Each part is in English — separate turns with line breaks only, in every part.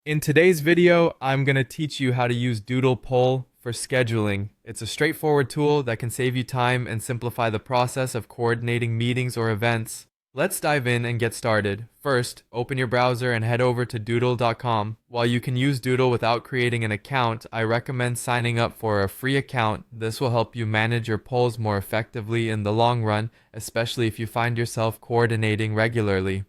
In today's video, I'm going to teach you how to use Doodle poll for scheduling. It's a straightforward tool that can save you time and simplify the process of coordinating meetings or events. Let's dive in and get started. First, open your browser and head over to doodle.com. While you can use Doodle without creating an account, I recommend signing up for a free account. This will help you manage your polls more effectively in the long run, especially if you find yourself coordinating regularly.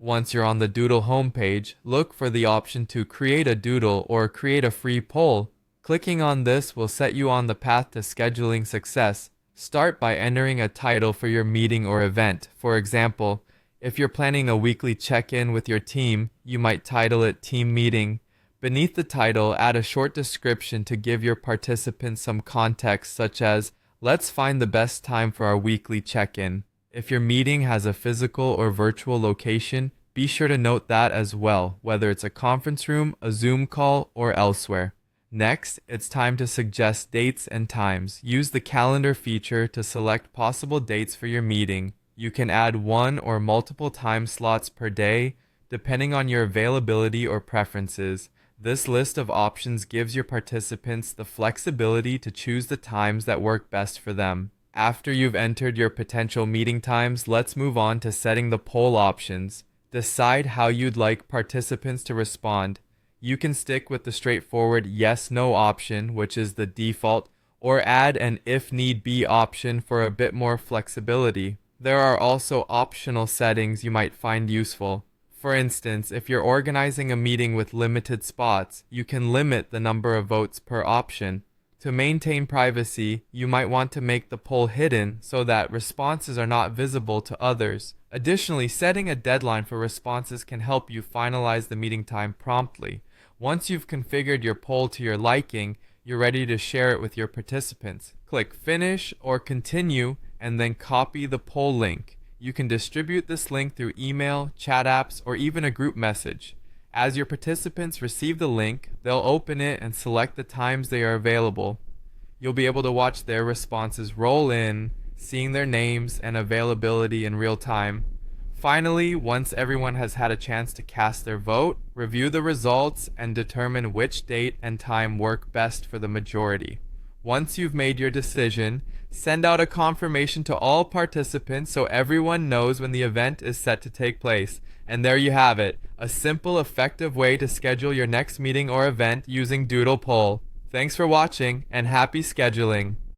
Once you're on the Doodle homepage, look for the option to create a doodle or create a free poll. Clicking on this will set you on the path to scheduling success. Start by entering a title for your meeting or event. For example, if you're planning a weekly check-in with your team, you might title it Team Meeting. Beneath the title, add a short description to give your participants some context, such as, "Let's find the best time for our weekly check-in." If your meeting has a physical or virtual location, be sure to note that as well, whether it's a conference room, a Zoom call, or elsewhere. Next, it's time to suggest dates and times. Use the calendar feature to select possible dates for your meeting. You can add one or multiple time slots per day, depending on your availability or preferences. This list of options gives your participants the flexibility to choose the times that work best for them. After you've entered your potential meeting times, let's move on to setting the poll options. Decide how you'd like participants to respond. You can stick with the straightforward yes/no option, which is the default, or add an if need be option for a bit more flexibility. There are also optional settings you might find useful. For instance, if you're organizing a meeting with limited spots, you can limit the number of votes per option. To maintain privacy, you might want to make the poll hidden so that responses are not visible to others. Additionally, setting a deadline for responses can help you finalize the meeting time promptly. Once you've configured your poll to your liking, you're ready to share it with your participants. Click Finish or Continue and then copy the poll link. You can distribute this link through email, chat apps, or even a group message. As your participants receive the link, they'll open it and select the times they are available. You'll be able to watch their responses roll in, seeing their names and availability in real time. Finally, once everyone has had a chance to cast their vote, review the results and determine which date and time work best for the majority. Once you've made your decision, send out a confirmation to all participants so everyone knows when the event is set to take place. And there you have it, a simple, effective way to schedule your next meeting or event using Doodle Poll. Thanks for watching and happy scheduling!